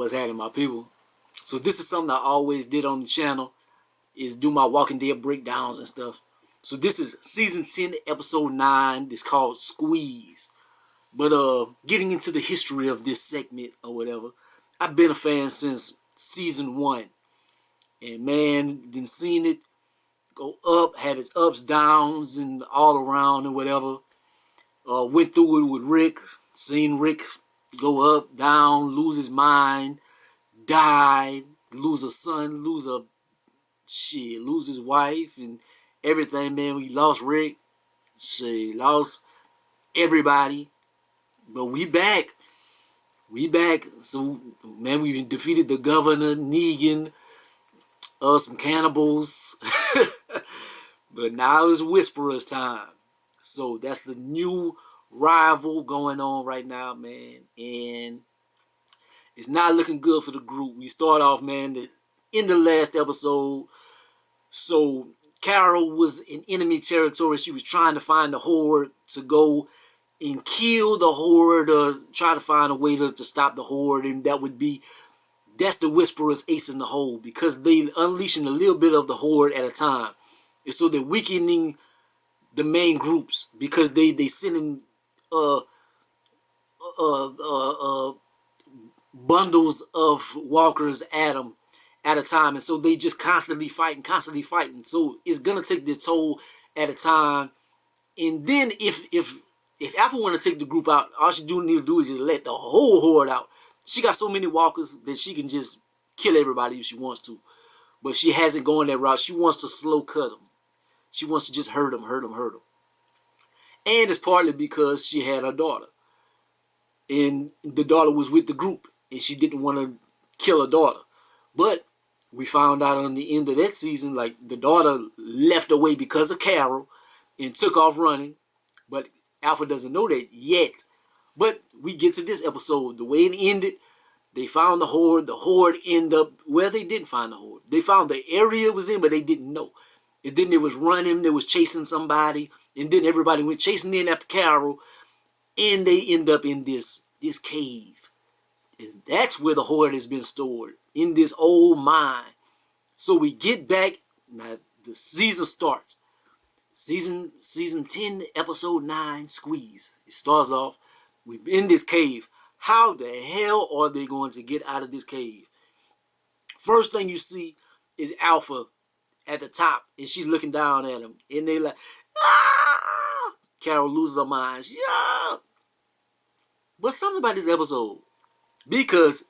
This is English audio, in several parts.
What's happening, my people? So this is something I always did on the channel, is do my Walking Dead breakdowns and stuff. So this is season 10, episode 9. It's called Squeeze. But getting into the history of this segment or whatever, I've been a fan since season 1. And man, been seeing it go up, have its ups, downs, and all around and whatever. Went through it with Rick, seen Rick go up, down, lose his mind, died, lose a son, lose his wife and everything, man. We lost Rick, lost everybody, but we back. So, man, we defeated the governor, Negan, some cannibals, but now it's Whisperer's time. So that's the new rival going on right now, man, and it's not looking good for the group. We start off, man, in the last episode. So Carol was in enemy territory. She was trying to find the Horde to go and kill the Horde, or try to find a way to stop the Horde, and that's the Whisperers ace in the hole, because they unleashing a little bit of the Horde at a time. And so they're weakening the main groups, because they sending bundles of walkers at them at a time, and so they just constantly fighting. So it's gonna take their toll at a time. And then if Alpha want to take the group out, all she need to do is just let the whole Horde out. She got so many walkers that she can just kill everybody if she wants to, but she hasn't gone that route. She wants to slow cut them. She wants to just hurt them. And it's partly because she had her daughter, and the daughter was with the group, and she didn't want to kill her daughter. But we found out on the end of that season, like, the daughter left away because of Carol and took off running. But Alpha doesn't know that yet. But we get to this episode, the way it ended. They found the Horde. The Horde ended up where they didn't find the Horde. They found the area it was in, but they didn't know. And then they was running. They was chasing somebody. And then everybody went chasing in after Carol. And they end up in this cave. And that's where the Horde has been stored, in this old mine. So we get back. Now the season starts. Season 10, episode 9, Squeeze. It starts off, we're in this cave. How the hell are they going to get out of this cave? First thing you see is Alpha at the top, and she's looking down at him, and they like, ah! Carol loses her mind. Yeah. But something about this episode, because,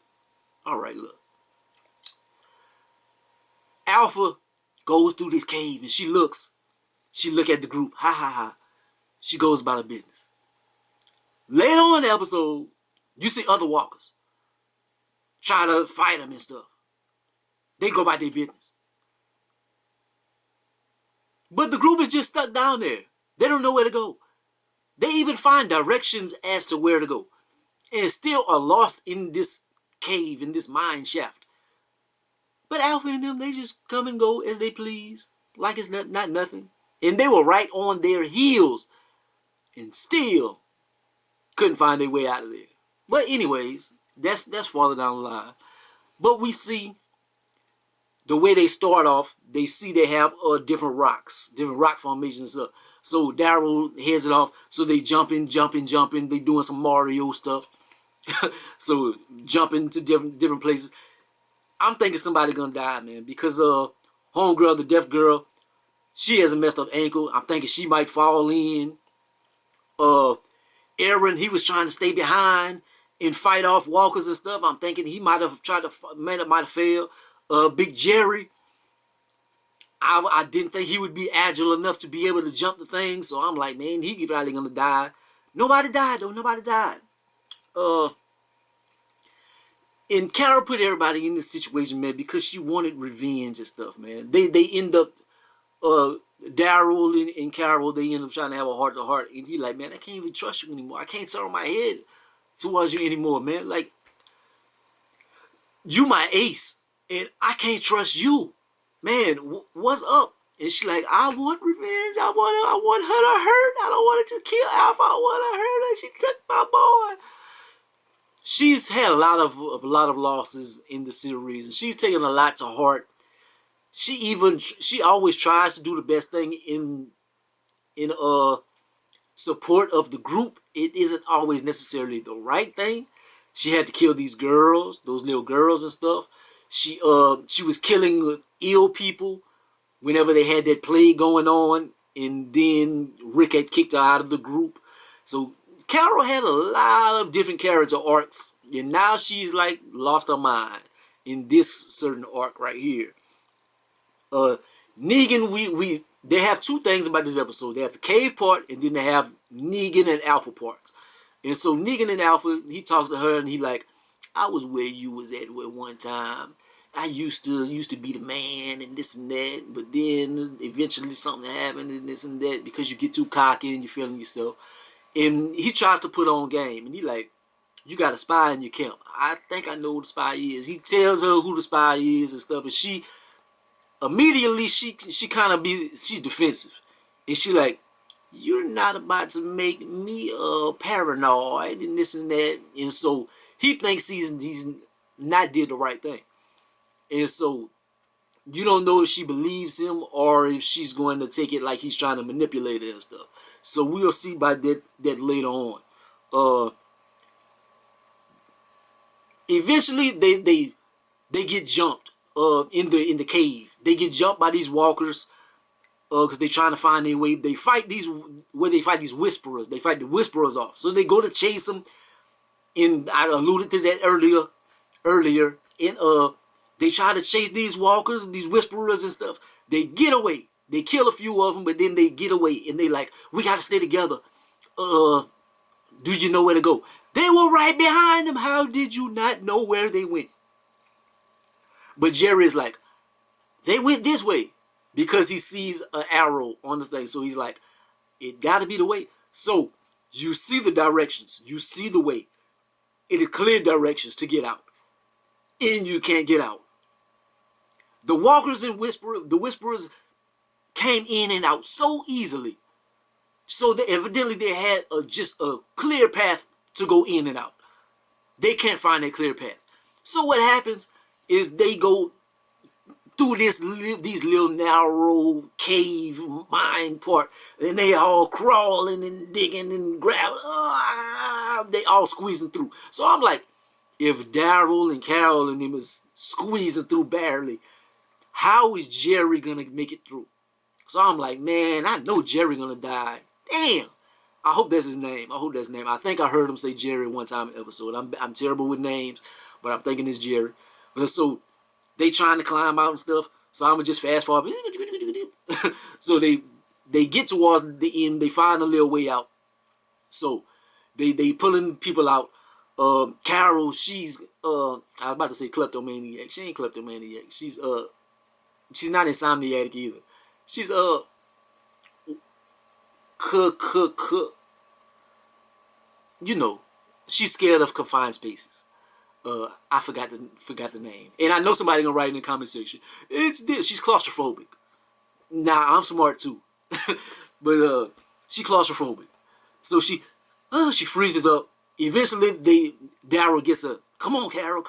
all right, look, Alpha goes through this cave, and she look at the group, ha ha ha. She goes about her business. Later on in the episode, you see other walkers try to fight them and stuff. They go about their business. But the group is just stuck down there. They don't know where to go. They even find directions as to where to go, and still are lost in this cave, in this mine shaft. But Alpha and them, they just come and go as they please, like it's not nothing. And they were right on their heels, and still couldn't find their way out of there. But anyways, that's farther down the line. But we see the way they start off. They see they have different rock formations and stuff. So Daryl heads it off. So they jumping. They doing some Mario stuff. So jumping to different places. I'm thinking somebody gonna die, man, because homegirl, the deaf girl, she has a messed up ankle. I'm thinking she might fall in. Aaron, he was trying to stay behind and fight off walkers and stuff. I'm thinking he might have failed. Big Jerry, I didn't think he would be agile enough to be able to jump the thing. So I'm like, man, he probably gonna die. Nobody died though. Nobody died. And Carol put everybody in this situation, man, because she wanted revenge and stuff, man. They end up, Daryl and Carol, they end up trying to have a heart-to-heart. And he like, man, I can't even trust you anymore. I can't turn my head towards you anymore, man. Like, you my ace, and I can't trust you. Man, what's up? And she like, I want revenge. I want her to hurt. I don't want her to kill Alpha. I want her to hurt her. She took my boy. she's had a lot of losses in the series, and she's taken a lot to heart. She always tries to do the best thing in support of the group. It isn't always necessarily the right thing. She had to kill these girls, those little girls and stuff. She was killing ill people whenever they had that plague going on, and then Rick had kicked her out of the group. So Carol had a lot of different character arcs, and now she's like lost her mind in this certain arc right here. uh Negan, we they have two things about this episode. They have the cave part, and then they have Negan and Alpha parts. And so Negan and Alpha, he talks to her and he like, I was where you was at one time. I used to be the man and this and that, but then eventually something happened and this and that because you get too cocky and you're feeling yourself. And he tries to put on game, and he like, you got a spy in your camp. I think I know who the spy is. He tells her who the spy is and stuff, and she immediately she kind of she's defensive, and she like, you're not about to make me paranoid and this and that. And so he thinks he's not did the right thing, and so you don't know if she believes him or if she's going to take it like he's trying to manipulate it and stuff. So we'll see by that later on. uh Eventually they get jumped in the cave. They get jumped by these walkers because they're trying to find their way. They fight these whisperers. They fight the whisperers off. So they go to chase them. And I alluded to that earlier. And they try to chase these walkers, these whisperers and stuff. They get away. They kill a few of them, but then they get away. And they like, we gotta stay together. Do you know where to go? They were right behind them. How did you not know where they went? But Jerry is like, they went this way, because he sees an arrow on the thing. So he's like, it got to be the way. So you see the directions. You see the way. It is clear directions to get out. And you can't get out. The walkers and the whisperers came in and out so easily. So that evidently they had just a clear path to go in and out. They can't find that clear path. So what happens is they go through these little narrow cave mine part, and they all crawling and digging and grabbing. They all squeezing through. So I'm like, if Daryl and Carol and them is squeezing through barely, how is Jerry gonna make it through? So I'm like, man, I know Jerry gonna die. Damn. I hope that's his name. I think I heard him say Jerry one time in an episode. I'm terrible with names, but I'm thinking it's Jerry. So they trying to climb out and stuff. So I'm gonna just fast forward. So they get towards the end. They find a little way out. So they pulling people out. Carol, she's I was about to say kleptomaniac. She ain't kleptomaniac. She's not insomniac either. She's you know, she's scared of confined spaces. I forgot the name, and I know somebody gonna write in the comment section. It's this. She's claustrophobic. Nah, I'm smart too, but she claustrophobic. So she freezes up. Eventually, Daryl gets a come on, Carol.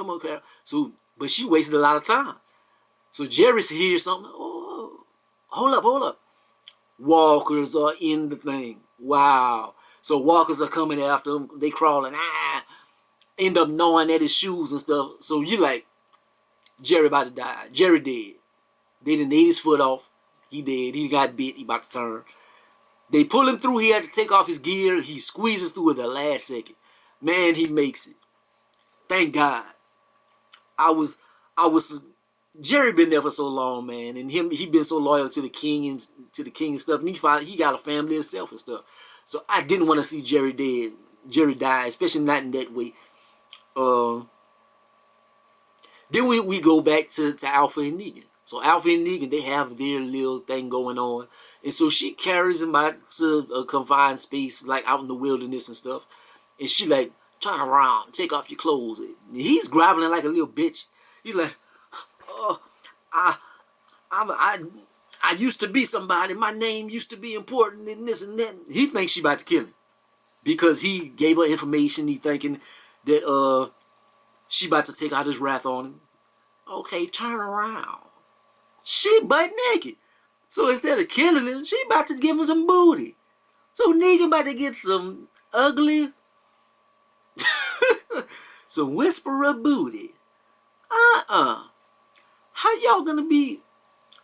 So, but she wasted a lot of time. So Jerry hears something. Oh, hold up. Walkers are in the thing. Wow. So walkers are coming after him. They crawling. End up knowing that his shoes and stuff. So you like, Jerry about to die. Jerry dead. They didn't ate his foot off. He dead. He got bit. He about to turn. They pull him through. He had to take off his gear. He squeezes through at the last second. Man, he makes it. Thank God. I was Jerry been there for so long, man, and he been so loyal to the king and stuff. And he got a family himself and stuff. So I didn't want to see Jerry die, especially not in that way. Then we go back to Alpha and Negan. So Alpha and Negan, they have their little thing going on, and so she carries him out to a confined space, like out in the wilderness and stuff. And she like, turn around, take off your clothes. And he's groveling like a little bitch. He's like, oh, I used to be somebody. My name used to be important and this and that. He thinks she about to kill him because he gave her information. He thinking that she about to take out his wrath on him. Okay, turn around. She butt naked. So instead of killing him, she about to give him some booty. So Negan about to get some ugly, some whisperer booty. How y'all gonna be?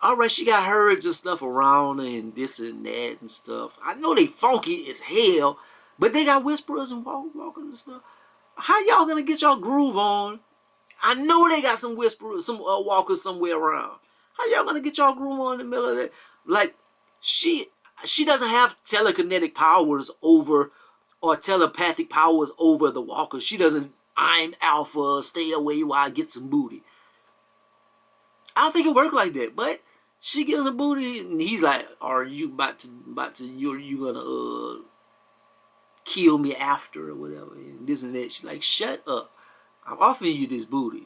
Alright, she got herds and stuff around her and this and that and stuff. I know they funky as hell, but they got whisperers and walkers and stuff. How y'all gonna get y'all groove on? I know they got some whisperers, some walkers somewhere around. How y'all gonna get y'all groove on in the middle of that? Like, she doesn't have telekinetic powers over or telepathic powers over the walkers. She doesn't, I'm Alpha, stay away while I get some booty. I don't think it worked like that, but she gives him booty and he's like, are you about to you gonna kill me after or whatever and this and that. She's like, shut up. I'm offering you this booty.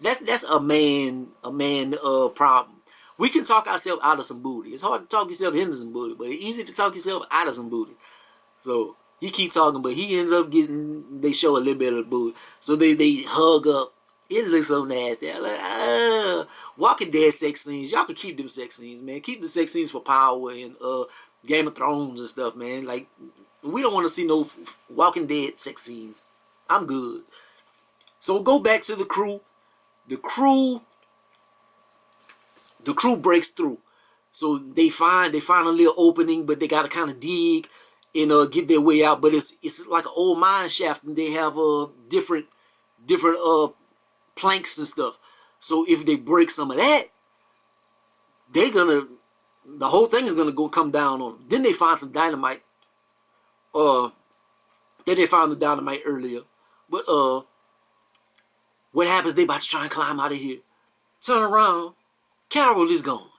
That's a man problem. We can talk ourselves out of some booty. It's hard to talk yourself into some booty, but it's easy to talk yourself out of some booty. So he keep talking, but he ends up getting, they show a little bit of the booty. So they hug up. It looks so nasty. I'm like, Walking Dead sex scenes. Y'all can keep them sex scenes, man. Keep the sex scenes for Power and Game of Thrones and stuff, man. Like, we don't want to see no Walking Dead sex scenes. I'm good. So go back to the crew. The crew breaks through. So they find a little opening, but they gotta kind of dig and get their way out. But it's like an old mine shaft, and they have different planks and stuff. So if they break some of that, the whole thing is gonna come down on them. Then they find some dynamite. Then they found the dynamite earlier, but what happens? They about to try and climb out of here. Turn around. Carol is gone.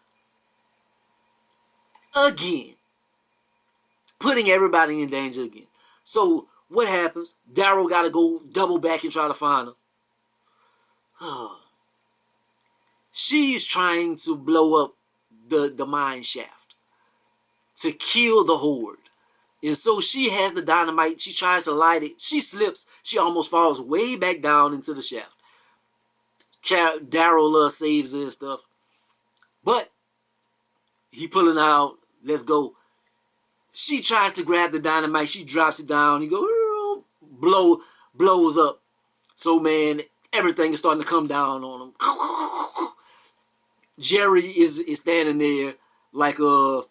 Again. Putting everybody in danger again. So what happens? Daryl got to go double back and try to find her. She's trying to blow up the mine shaft to kill the horde. And so she has the dynamite. She tries to light it. She slips. She almost falls way back down into the shaft. Daryl saves her and stuff. But he pulling out. Let's go. She tries to grab the dynamite. She drops it down. He goes, blows up. So, man, everything is starting to come down on him. Jerry is standing there like I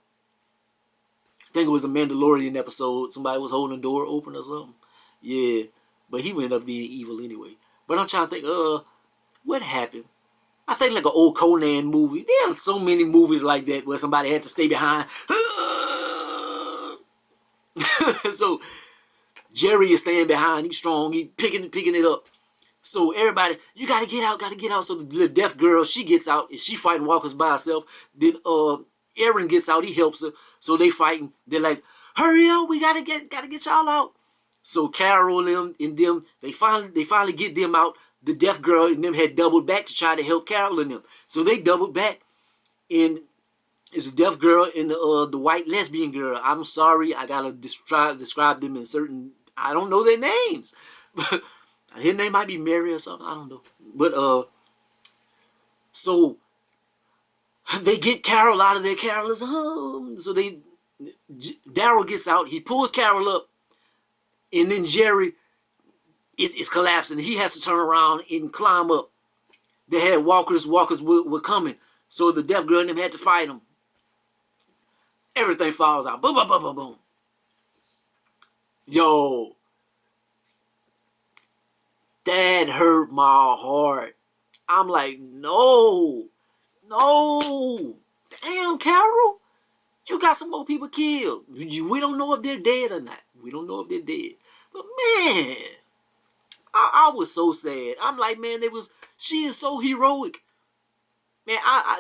think it was a Mandalorian episode. Somebody was holding the door open or something. Yeah, but he ended up being evil anyway. But I'm trying to think, what happened? I think like an old Conan movie. There are so many movies like that where somebody had to stay behind. So Jerry is staying behind. He's strong. He's picking it up. So everybody, you gotta get out, So the little deaf girl, she gets out and she fighting walkers by herself. Then Aaron gets out. He helps her. So they fighting. They're like, hurry up, we gotta get y'all out. So Carol and them, they finally get them out. The deaf girl and them had doubled back to try to help Carol and them. So they doubled back, and it's a deaf girl and the white lesbian girl. I'm sorry, I gotta describe them in certain. I don't know their names. His name might be Mary or something. I don't know. But so they get Carol out of there. Carol is home. So Daryl gets out. He pulls Carol up, and then Jerry is collapsing. He has to turn around and climb up. They had walkers were coming. So the deaf girl and them had to fight them. Everything falls out. Boom, boom, boom, boom, boom. Yo. That hurt my heart. I'm like, no. Damn, Carol. You got some more people killed. We don't know if they're dead or not. We don't know if they're dead. But man, I was so sad. I'm like, man, she is so heroic. Man,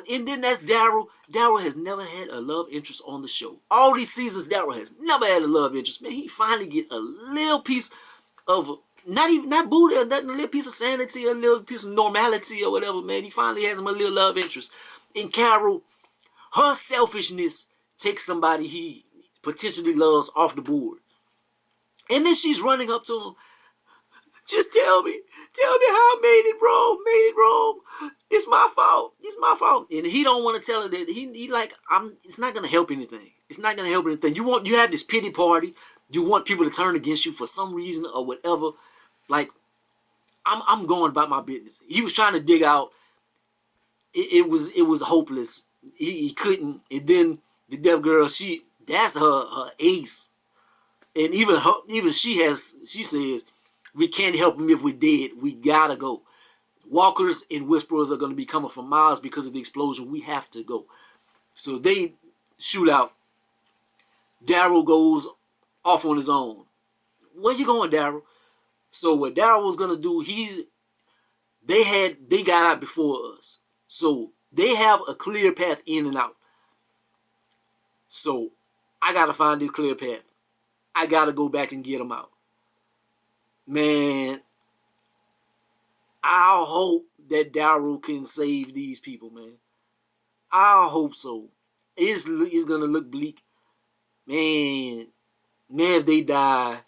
and then that's Daryl. Daryl has never had a love interest on the show. All these seasons, Daryl has never had a love interest. Man, he finally get a little piece of, not booty or nothing, a little piece of sanity, a little piece of normality or whatever, man. He finally has him a little love interest. And Carol, her selfishness takes somebody he potentially loves off the board. And then she's running up to him. Just tell me how I made it wrong. Made it wrong. It's my fault. It's my fault. And he don't want to tell her that he like It's not gonna help anything. It's not gonna help anything. You have this pity party. You want people to turn against you for some reason or whatever. Like I'm going about my business. He was trying to dig out. It was hopeless. He couldn't. And then the deaf girl, that's her ace. And even she says, we can't help him if we're dead. We gotta go. Walkers and whisperers are gonna be coming from miles because of the explosion. We have to go. So they shoot out. Daryl goes off on his own. Where you going, Daryl? So what Daryl was gonna do, they got out before us. So they have a clear path in and out. So I gotta find this clear path. I gotta go back and get them out. Man, I hope that Daryl can save these people, man. I hope so. It's gonna look bleak. Man, if they die,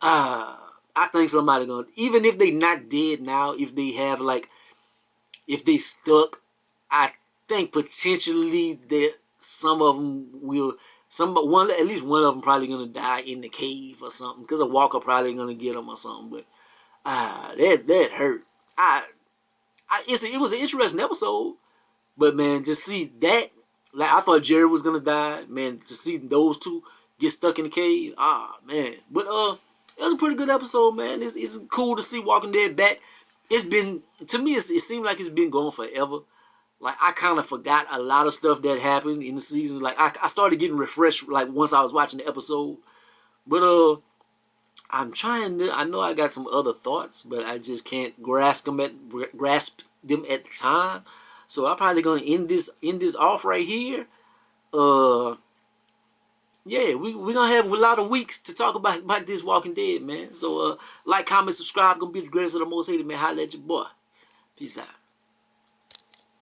I think somebody gonna, even if they not dead now, if they have if they stuck, I think potentially that some of them will, at least one of them probably gonna die in the cave or something, because a walker probably gonna get them or something. But that hurt. It was an interesting episode, but man, to see that, like I thought Jerry was gonna die, man. To see those two get stuck in the cave, man. But it was a pretty good episode, man. It's cool to see Walking Dead back. It's been, to me, it seemed like it's been going forever. Like I kind of forgot a lot of stuff that happened in the season. Like I started getting refreshed like once I was watching the episode. But I'm trying to. I know I got some other thoughts, but I just can't grasp them at the time. So I'm probably gonna end this off right here. Yeah, we're gonna have a lot of weeks to talk about this Walking Dead, man. So like, comment, subscribe. Gonna be the greatest of the most hated, man. Holla at your boy. Peace out.